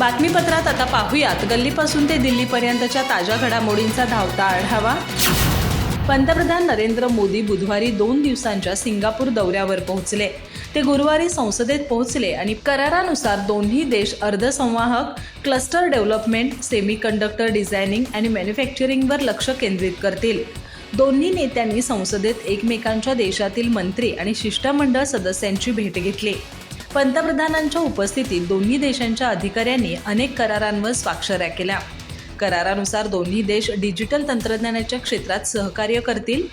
बातमीपत्रात आता पाहूयात गल्लीपासून ते दिल्लीपर्यंतच्या ताज्या घडामोडींचा धावता आढावा। पंतप्रधान नरेंद्र मोदी बुधवारी 2 दिवसांच्या सिंगापूर दौऱ्यावर पोहोचले। ते गुरुवारी संसदेत पोहोचले आणि करारानुसार दोन्ही देश अर्धसंवाहक, क्लस्टर डेव्हलपमेंट, सेमीकंडक्टर डिझायनिंग आणि मॅन्युफॅक्चरिंगवर लक्ष केंद्रित करतील। दोन्ही नेत्यांनी संसदेत एकमेकांच्या देशातील मंत्री आणि शिष्टमंडळ सदस्यांची भेट घेतली। पंतप्रधानांच्या उपस्थितीत दोन्ही देशांच्या अधिकाऱ्यांनी अनेक करारांवर स्वाक्षऱ्या केल्या। करारानुसार दोन्ही देश डिजिटल तंत्रज्ञानाच्या क्षेत्रात सहकार्य करतील।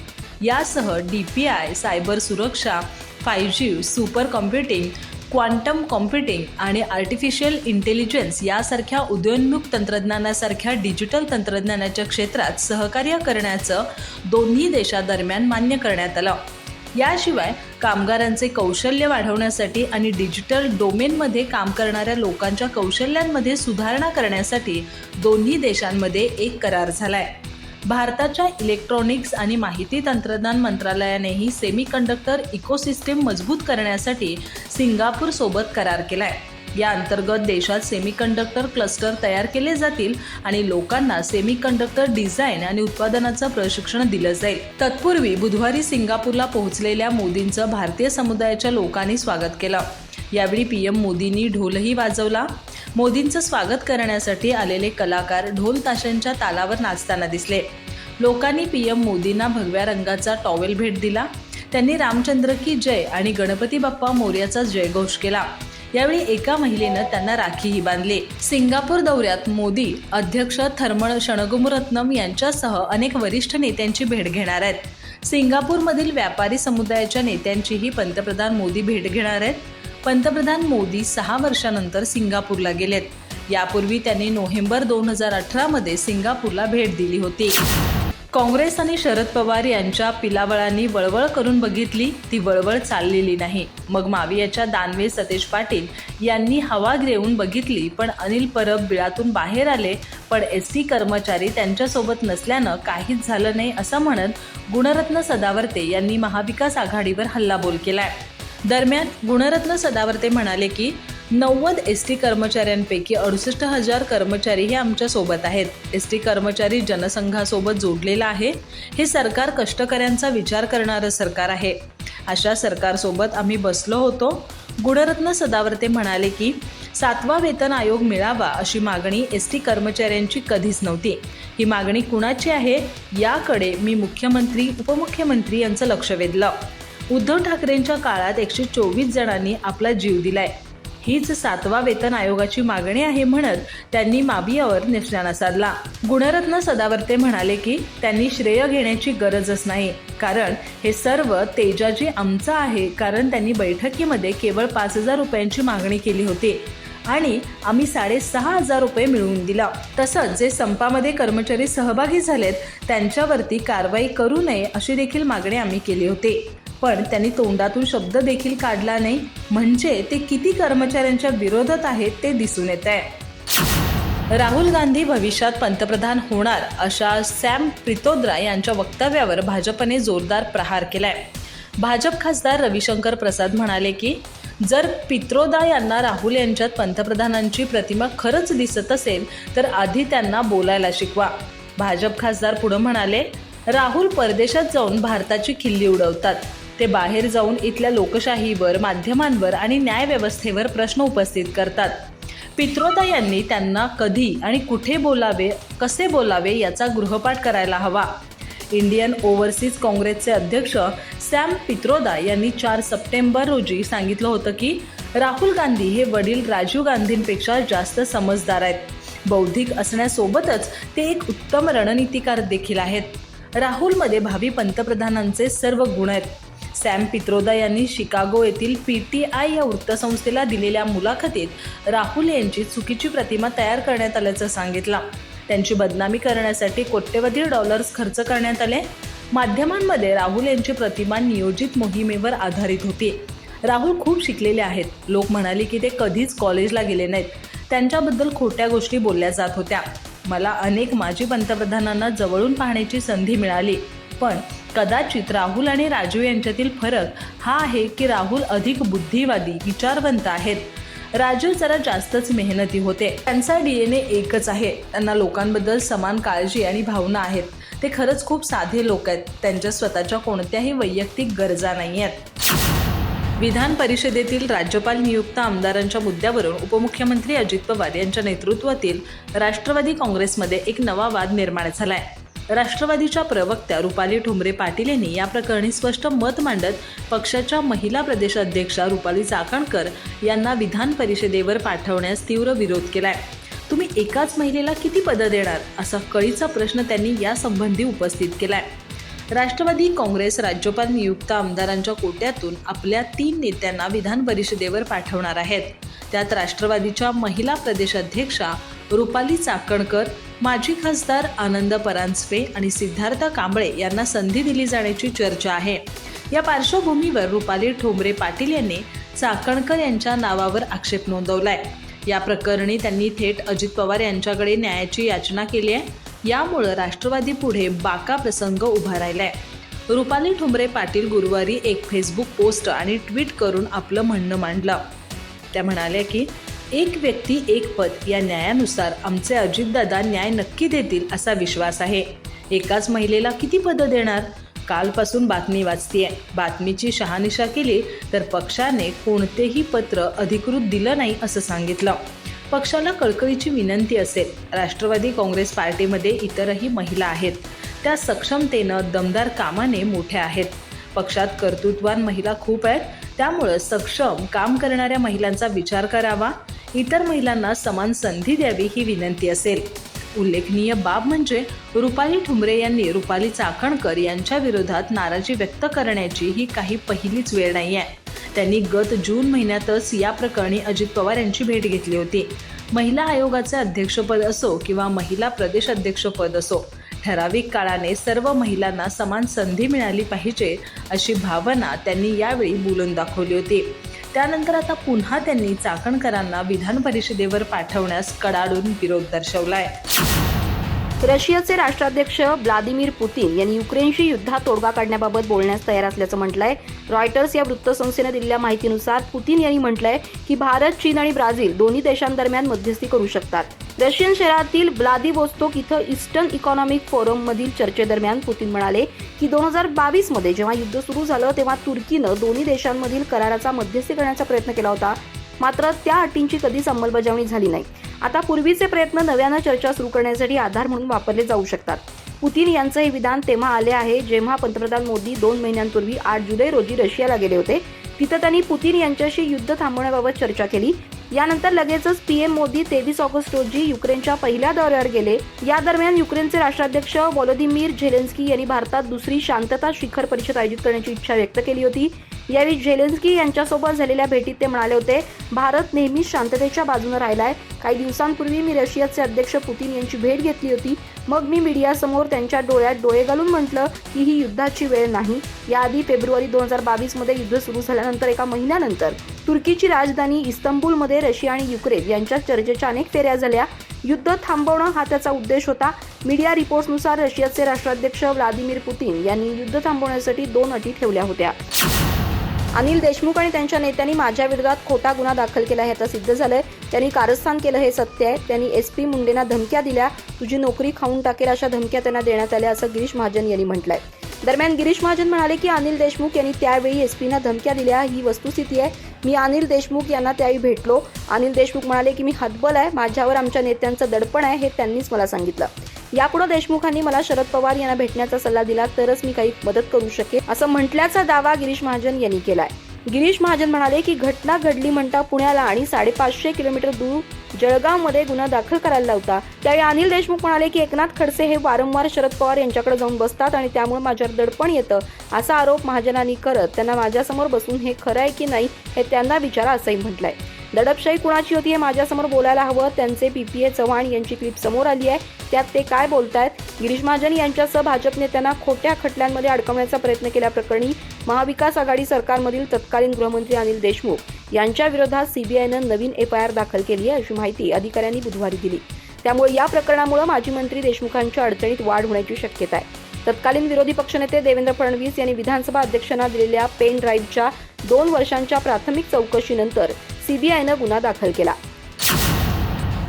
यासह DPI, सायबर सुरक्षा, 5G, super computing, quantum computing आणि आर्टिफिशियल इंटेलिजन्स यासारख्या उदयोन्मुख तंत्रज्ञानासारख्या डिजिटल तंत्रज्ञानाच्या क्षेत्रात सहकार्य करण्याचं दोन्ही देशांदरम्यान मान्य करण्यात आलं। याशिवाय कामगारांचे कौशल्य वाढवण्यासाठी आणि डिजिटल डोमेनमध्ये काम करणाऱ्या लोकांच्या कौशल्यांमध्ये सुधारणा करण्यासाठी दोन्ही देशांमध्ये एक करार झालाय। भारताच्या इलेक्ट्रॉनिक्स आणि माहिती तंत्रज्ञान मंत्रालयानेही सेमीकंडक्टर इकोसिस्टीम मजबूत करण्यासाठी सिंगापूर सोबत करार केलाय। या अंतर्गत देशात सेमीकंडक्टर क्लस्टर तयार केले जातील आणि लोकांना सेमीकंडक्टर डिझाईन आणि उत्पादनाचं प्रशिक्षण दिलं जाईल। तत्पूर्वी बुधवारी सिंगापूरला पोहोचलेल्या मोदींचं भारतीय समुदायाच्या लोकांनी स्वागत केलं। यावेळी PM मोदींनी ढोलही वाजवला। मोदींचं स्वागत करण्यासाठी आलेले कलाकार ढोल ताशांच्या तालावर नाचताना दिसले। लोकांनी PM मोदींना भगव्या रंगाचा टॉवेल भेट दिला। त्यांनी रामचंद्र की जय आणि गणपती बाप्पा मोरयाचा जयघोष केला। यावेळी एका महिलेनं त्यांना राखीही बांधली। सिंगापूर दौऱ्यात मोदी अध्यक्ष थर्मन षणमुगरत्नम यांच्यासह अनेक वरिष्ठ नेत्यांची भेट घेणार आहेत। सिंगापूरमधील व्यापारी समुदायाच्या नेत्यांचीही पंतप्रधान मोदी भेट घेणार आहेत। पंतप्रधान मोदी 6 वर्षांनंतर सिंगापूरला गेलेत। यापूर्वी त्यांनी नोव्हेंबर 2018 मध्ये सिंगापूरला भेट दिली होती। काँग्रेस आणि शरद पवार यांच्या पिलावळांनी वळवळ करून बघितली, ती वळवळ चाललेली नाही। मग मावियाच्या दानवे सतेज पाटील यांनी हवा गिरवून बघितली, पण अनिल परब बिळातून बाहेर आले, पण ST कर्मचारी त्यांच्यासोबत नसल्यानं काहीच झालं नाही असं म्हणत गुणरत्न सदावर्ते यांनी महाविकास आघाडीवर हल्लाबोल केलाय। दरम्यान गुणरत्न सदावर्ते म्हणाले की 90 ST कर्मचाऱ्यांपैकी 68,000 कर्मचारी हे आमच्या सोबत आहेत। ST कर्मचारी जनसंघासोबत जोडलेला आहे। हे सरकार कष्टकऱ्यांचा विचार करणारं सरकार आहे। अशा सरकारसोबत आम्ही बसलो होतो। गुणरत्न सदावर्ते म्हणाले की 7वा वेतन आयोग मिळावा अशी मागणी ST कर्मचाऱ्यांची कधीच नव्हती। ही मागणी कुणाची आहे याकडे मी मुख्यमंत्री, उपमुख्यमंत्री यांचं लक्ष वेधलं। उद्धव ठाकरेंच्या काळात 124 जणांनी आपला जीव दिलाय। हीच 7वा वेतन आयोगाची मागणी आहे म्हणत त्यांनी मावियावर निशाणा साधला। गुणरत्न सदावर्ते म्हणाले की त्यांनी श्रेय घेण्याची गरजच नाही, कारण हे सर्व तेजाजी आमचं आहे, कारण त्यांनी बैठकीमध्ये केवळ 5,000 रुपयांची मागणी केली होती आणि आम्ही 6,500 रुपये मिळवून दिला। तसंच जे संपामध्ये कर्मचारी सहभागी झालेत त्यांच्यावरती कारवाई करू नये अशी देखील मागणी आम्ही केली होती, पण त्यांनी तोंडातून शब्द देखील काढला नाही, म्हणजे ते किती कर्मचाऱ्यांच्या विरोधात आहेत ते दिसून येत आहे। राहुल गांधी भविष्यात पंतप्रधान होणार अशा सॅम पित्रोदा यांच्या वक्तव्यावर भाजपने जोरदार प्रहार केलाय। भाजप खासदार रविशंकर प्रसाद म्हणाले की जर पित्रोदा यांना राहुल यांच्यात पंतप्रधानांची प्रतिमा खरंच दिसत असेल तर आधी त्यांना बोलायला शिकवा। भाजप खासदार पुढे म्हणाले, राहुल परदेशात जाऊन भारताची खिल्ली उडवतात। ते बाहेर जाऊन इथल्या लोकशाहीवर, माध्यमांवर आणि न्यायव्यवस्थेवर प्रश्न उपस्थित करतात। पित्रोदा यांनी त्यांना कधी आणि कुठे बोलावे, कसे बोलावे याचा गृहपाठ करायला हवा। इंडियन ओव्हरसीज काँग्रेसचे अध्यक्ष सॅम पित्रोदा यांनी 4 सप्टेंबर रोजी सांगितलं होतं की राहुल गांधी हे वडील राजीव गांधींपेक्षा जास्त समजदार आहेत। बौद्धिक असण्यासोबतच ते एक उत्तम रणनीतिकार देखील आहेत। राहुलमध्ये भावी पंतप्रधानांचे सर्व गुण आहेत। सॅम पित्रोदा यांनी शिकागो येथील PTI या वृत्तसंस्थेला दिलेल्या मुलाखतीत राहुल यांची चुकीची प्रतिमा तयार करण्यात आल्याचं सांगितलं। त्यांची बदनामी करण्यासाठी कोट्यवधी डॉलर्स खर्च करण्यात आले। माध्यमांमध्ये राहुल यांची प्रतिमा नियोजित मोहिमेवर आधारित होती। राहुल खूप शिकलेले आहेत। लोक म्हणाले की ते कधीच कॉलेजला गेले नाहीत। त्यांच्याबद्दल खोट्या गोष्टी बोलल्या जात होत्या। मला अनेक माजी पंतप्रधानांना जवळून पाहण्याची संधी मिळाली, पण कदाचित राहुल आणि राजीव यांच्यातील फरक हा आहे की राहुल अधिक बुद्धिवादी, विचारवंत आहेत। राजू जरा जास्तच मेहनती होते. त्यांचा DNA एकच आहे. त्यांना लोकांबद्दल समान काळजी आणि भावना आहेत. ते खरंच खूप साधे लोक आहेत. त्यांच्या स्वतःच्या कोणत्याही वैयक्तिक गरजा नाही आहेत. विधान परिषदेतील राज्यपाल नियुक्त आमदारांच्या मुद्द्यावरून उपमुख्यमंत्री अजित पवार यांच्या नेतृत्वातील राष्ट्रवादी काँग्रेसमध्ये एक नवा वाद निर्माण झालाय. राष्ट्रवादीच्या प्रवक्त्या रुपाली ठोंबरे पाटील यांनी या प्रकरणी स्पष्ट मत मांडत पक्षाच्या महिला प्रदेशाध्यक्षा रुपाली चाकणकर यांना विधान परिषदेवर पाठवण्यास तीव्र विरोध केलाय. तुम्ही एकाच महिलेला किती पदं देणार, असा कळीचा प्रश्न त्यांनी यासंबंधी उपस्थित केलाय. राष्ट्रवादी काँग्रेस राज्यपाल नियुक्त आमदारांच्या कोट्यातून आपल्या 3 नेत्यांना विधान परिषदेवर पाठवणार आहेत. त्यात राष्ट्रवादीच्या महिला प्रदेशाध्यक्षा रुपाली चाकणकर, माजी खासदार आनंद परांजपे आणि सिद्धार्थ कांबळे यांना संधी दिली जाण्याची चर्चा आहे. या पार्श्वभूमीवर रुपाली ठोंबरे पाटील यांनी चाकणकर यांच्या नावावर आक्षेप नोंदवलाय. या प्रकरणी त्यांनी थेट अजित पवार यांच्याकडे न्यायाची याचना केली आहे. यामुळे राष्ट्रवादी पुढे बाका प्रसंग उभा राहिलाय. रुपाली ठोंबरे पाटील गुरुवारी एक फेसबुक पोस्ट आणि ट्विट करून आपलं म्हणणं मांडलं. त्या म्हणाल्या की एक व्यक्ती एक पद या न्यायानुसार आमचे अजितदादा न्याय नक्की देतील असा विश्वास आहे. एकाच महिलेला किती पदं देणार? कालपासून बातमी वाचतीये. बातमीची शहानिशा केली तर पक्षाने कोणतेही पत्र अधिकृत दिलं नाही असं सांगितलं. पक्षाला कळकळीची विनंती असेल. राष्ट्रवादी काँग्रेस पार्टीमध्ये इतरही महिला आहेत. त्या सक्षमतेनं दमदार कामाने मोठ्या आहेत. पक्षात कर्तृत्वान महिला खूप आहेत. त्यामुळं सक्षम काम करणाऱ्या महिलांचा विचार करावा. इतर महिलांना समान संधी द्यावी ही विनंती असेल. उल्लेखनीय बाब म्हणजे रुपाली ठोंबरे यांनी रुपाली चाकणकर यांच्या विरोधात नाराजी व्यक्त करण्याची ही काही पहिलीच वेळ नाही आहे. त्यांनी गत जून महिन्यातच या प्रकरणी अजित पवार यांची भेट घेतली होती. महिला आयोगाचे अध्यक्षपद असो किंवा महिला प्रदेश अध्यक्षपद असो, ठराविक काळाने सर्व महिलांना समान संधी मिळाली पाहिजे अशी भावना त्यांनी यावेळी बोलून दाखवली होती. त्यानंतर आता पुन्हा त्यांनी चाकणकरांना विधान परिषदेवर पाठवण्यास कडाडून विरोध दर्शवलाय. रशियाचे राष्ट्राध्यक्ष व्लादिमीर पुतीन यांनी युक्रेनशी युद्धात तोडगा काढण्याबाबत बोलण्यास तयार असल्याचं म्हटलंय. रॉयटर्स या वृत्तसंस्थेने दिलेल्या माहितीनुसार पुतीन यांनी म्हटलंय की भारत, चीन आणि ब्राझील दोन्ही देशांदरम्यान मध्यस्थी करू शकतात. रशियन शहरातील व्लादिवोस्तोक इथं ईस्टर्न इकॉनॉमिक फोरम मधील चर्चेदरम्यान पुतीन म्हणाले की 2022 मध्ये जेव्हा युद्ध सुरू झालं तेव्हा तुर्कीनं दोन्ही देशांमधील कराराचा मध्यस्थी करण्याचा प्रयत्न केला होता. मात्र त्या अटींची कधीच अंमलबजावणी झाली नाही. आता पूर्वीचे प्रयत्न नव्यानं चर्चा सुरू करण्यासाठी आधार म्हणून वापरले जाऊ शकतात. पुतीन यांचं हे विधान तेव्हा आले आहे जेव्हा पंतप्रधान मोदी 2 महिन्यांपूर्वी 8 जुलै रोजी रशियाला गेले होते. तिथं त्यांनी पुतीन यांच्याशी युद्ध थांबवण्याबाबत चर्चा केली. यानंतर लगेचच पीएम मोदी 23 ऑगस्ट रोजी युक्रेनच्या पहिल्या दौऱ्यावर गेले. या दरम्यान युक्रेनचे राष्ट्राध्यक्ष व्लादिमीर झेलेन्स्की यांनी भारतात दुसरी शांतता शिखर परिषद आयोजित करण्याची इच्छा व्यक्त केली होती. यावेळी झेलेन्स्की यांच्यासोबत झालेल्या भेटीत ते म्हणाले होते, भारत नेहमीच शांततेच्या बाजूने राहिलाय. काही दिवसांपूर्वी मी रशियाचे अध्यक्ष पुतीन यांची भेट घेतली होती. मग मी मीडियासमोर त्यांच्या डोळ्यात डोळे घालून म्हटलं की ही युद्धाची वेळ नाही. याआधी फेब्रुवारी 2022 मध्ये युद्ध सुरू झाल्यानंतर एका महिन्यानंतर तुर्कीची राजधानी इस्तंबूलमध्ये रशिया आणि युक्रेन यांच्या चर्चेच्या अनेक फेऱ्या झाल्या. युद्ध थांबवणं हा त्याचा उद्देश होता. मीडिया रिपोर्ट्सनुसार रशियाचे राष्ट्राध्यक्ष व्लादिमीर पुतीन यांनी युद्ध थांबवण्यासाठी 2 अटी ठेवल्या होत्या. अनिल देशमुख आणि त्यांच्या नेत्यांनी माझ्या विरोधात खोटा गुन्हा दाखल केला हे आता सिद्ध झालंय. त्यांनी कारस्थान केलं हे सत्य आहे. त्यांनी SP मुंडेंना धमक्या दिल्या, तुझी नोकरी खाऊन टाकेल अशा धमक्या त्यांना देण्यात आल्या असं गिरीश महाजन यांनी म्हटलंय. दरम्यान गिरीश महाजन म्हणाले की अनिल देशमुख यांनी त्यावेळी SPना धमक्या दिल्या ही वस्तुस्थिती आहे. मी अनिल देशमुख यांना त्यावेळी भेटलो. अनिल देशमुख म्हणाले की मी हतबल आहे, माझ्यावर आमच्या नेत्यांचं दडपण आहे हे त्यांनीच मला सांगितलं. यापुढे देशमुखांनी मला शरद पवार यांना भेटण्याचा सल्ला दिला तरच मी काही मदत करू शकेन असं म्हटल्याचा दावा गिरीश महाजन यांनी केलाय. गिरीश महाजन म्हणाले की घटना घडली म्हणता पुण्याला आणि 550 किलोमीटर दूर जळगावमध्ये गुन्हा दाखल करायला लावता. त्यावेळी अनिल देशमुख म्हणाले की एकनाथ खडसे हे वारंवार शरद पवार यांच्याकडे जाऊन बसतात आणि त्यामुळे माझ्यावर दडपण येतं असा आरोप महाजनांनी करत त्यांना माझ्यासमोर बसून हे खरं आहे की नाही हे त्यांना विचारा असंही म्हटलंय. दडपशाही कुणाची होती हे माझ्यासमोर बोलायला हवं. त्यांचे PPA चव्हाण यांची क्लिप समोर आली आहे. त्यात ते काय बोलतायत. गिरीश महाजन यांच्यासह भाजप नेत्यांना खोट्या खटल्यांमध्ये अडकवण्याचा प्रयत्न केल्याप्रकरणी महाविकास आघाडी सरकारमधील तत्कालीन गृहमंत्री अनिल देशमुख यांच्या विरोधात CBIनं नवीन FIR दाखल केली आहे अशी माहिती अधिकाऱ्यांनी बुधवारी दिली. त्यामुळे या प्रकरणामुळे माजी मंत्री देशमुखांच्या अडचणीत वाढ होण्याची शक्यता आहे. तत्कालीन विरोधी पक्षनेते देवेंद्र फडणवीस यांनी विधानसभा अध्यक्षांना दिलेल्या पेन ड्राईव्हच्या 2 वर्षांच्या प्राथमिक चौकशीनंतर सीबीआयनं गुन्हा दाखल केला.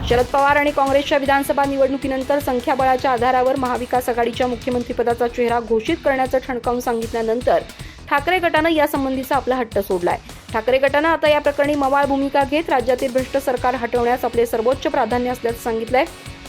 शरद पवार आणि काँग्रेसच्या विधानसभा निवडणुकीनंतर संख्याबळाच्या आधारावर महाविकास आघाडीच्या मुख्यमंत्रीपदाचा चेहरा घोषित करण्याचं ठणकावून सांगितल्यानंतर ठाकरे गटानं यासंबंधीचा आपला हट्ट सोडलाय. ठाकरे गटानं आता या प्रकरणी मवाळ भूमिका घेत राज्यातील भ्रष्ट सरकार हटवण्यास आपले सर्वोच्च प्राधान्य असल्याचं सांगितलंय.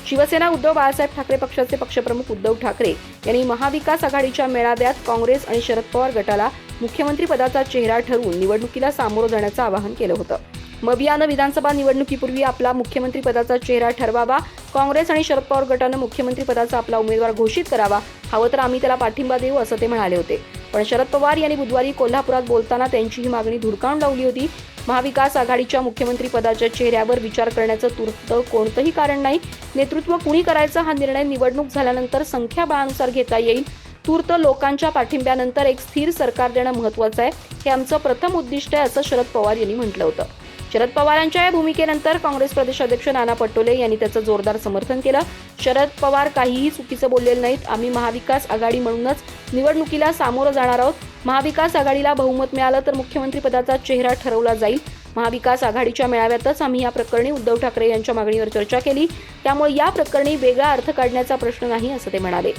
शिवसेना उद्धव बाळासाहेब ठाकरे पक्षाचे पक्षप्रमुख उद्धव ठाकरे यांनी महाविकास आघाडीच्या मेळाव्यात काँग्रेस आणि शरद पवार गटाला मुख्यमंत्रीपदाचा चेहरा ठरवून निवडणुकीला सामोरं जाण्याचं आवाहन केलं होतं. मवियानं विधानसभा निवडणुकीपूर्वी आपला मुख्यमंत्रीपदाचा चेहरा ठरवावा, काँग्रेस आणि शरद पवार गटानं मुख्यमंत्रीपदाचा आपला उमेदवार घोषित करावा, हवं तर आम्ही त्याला पाठिंबा देऊ असं ते म्हणाले होते. पण शरद पवार यांनी बुधवारी कोल्हापुरात बोलताना त्यांची ही मागणी धुडकावून लावली होती. महाविकास आघाडीच्या मुख्यमंत्रीपदाच्या चेहऱ्यावर विचार करण्याचं तूर्त कोणतंही कारण नाही. नेतृत्व कुणी करायचं हा निर्णय निवडणूक झाल्यानंतर संख्याबळानुसार घेता येईल. तूर्त लोकांच्या पाठिंब्यानंतर एक स्थिर सरकार देणं महत्त्वाचं आहे, हे आमचं प्रथम उद्दिष्ट आहे असं शरद पवार यांनी म्हटलं होतं. शरद पवारांच्या या भूमिकेनंतर काँग्रेस प्रदेशाध्यक्ष नाना पटोले यांनी त्याचं जोरदार समर्थन केलं. शरद पवार काहीही चुकीचं बोललेले नाहीत. आम्ही महाविकास आघाडी म्हणूनच निवडणुकीला सामोरं जाणार आहोत. महाविकास आघाडीला बहुमत मिळालं तर मुख्यमंत्रीपदाचा चेहरा ठरवला जाईल. महाविकास आघाडीच्या मेळाव्यातच आम्ही या प्रकरणी उद्धव ठाकरे यांच्या मागणीवर चर्चा केली. त्यामुळे या प्रकरणी वेगळा अर्थ काढण्याचा प्रश्न नाही असं ते म्हणाले.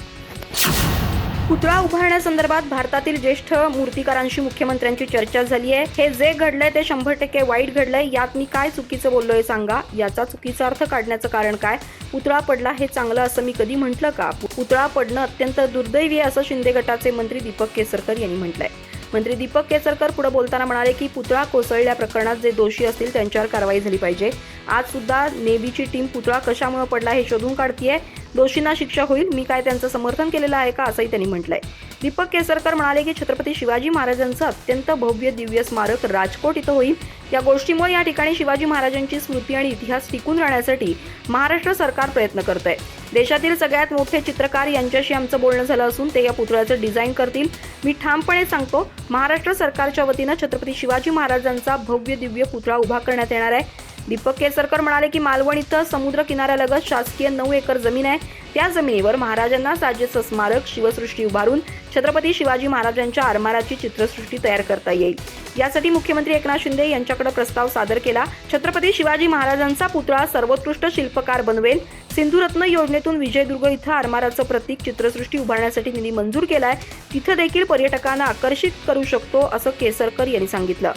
पुतळा उभारण्यासंदर्भात भारतातील ज्येष्ठ मूर्तिकारांशी मुख्यमंत्र्यांची चर्चा झाली आहे. हे जे घडलंय ते 100% वाईट घडलंय. यात मी काय चुकीचं बोललोय सांगा. याचा चुकीचा अर्थ काढण्याचं कारण काय? पुतळा पडला हे चांगलं असं मी कधी म्हटलं का? पुतळा पडणं अत्यंत दुर्दैवी आहे असं शिंदे गटाचे मंत्री दीपक केसरकर यांनी म्हटलंय. मंत्री दीपक केसरकर पुढे बोलताना म्हणाले की पुतळा कोसळल्या प्रकरणात जे दोषी असतील त्यांच्यावर कारवाई झाली पाहिजे. आज सुद्धा नेव्हीची टीम पुतळा कशामुळे पडला हे शोधून काढतीये. दोषींना शिक्षा होईल. मी काय त्यांचं समर्थन केलेलं आहे का असंही त्यांनी म्हटलंय. दीपक केसरकर म्हणाले की छत्रपती शिवाजी महाराजांचं अत्यंत भव्य दिव्य स्मारक राजकोट इथं होईल. या गोष्टीमुळे या ठिकाणी शिवाजी महाराजांची स्मृती आणि इतिहास टिकून राहण्यासाठी महाराष्ट्र सरकार प्रयत्न करत आहे. देशातील सगळ्यात मोठे चित्रकार यांच्याशी आमचं बोलणं झालं असून ते या पुतळ्याचं डिझाईन करतील. मी ठामपणे सांगतो, महाराष्ट्र सरकारच्या वतीनं छत्रपती शिवाजी महाराजांचा भव्य दिव्य पुतळा उभा करण्यात येणार आहे. दीपक केसरकर म्हणाले की मालवण इथं समुद्र किनाऱ्यालगत शासकीय 9 एकर जमीन आहे. त्या जमिनीवर महाराजांना साजेचं स्मारक शिवसृष्टी उभारून छत्रपती शिवाजी महाराजांच्या आरमाराची चित्रसृष्टी तयार करता येईल. यासाठी मुख्यमंत्री एकनाथ शिंदे यांच्याकडे प्रस्ताव सादर केला. छत्रपती शिवाजी महाराजांचा पुतळा सर्वोत्कृष्ट शिल्पकार बनवेल. सिंधुरत्न योजनेतून विजयदुर्ग इथं आरमाराचं प्रतीक चित्रसृष्टी उभारण्यासाठी निधी मंजूर केलाय. तिथं देखील पर्यटकांना आकर्षित करू शकतो असं केसरकर यांनी सांगितलं.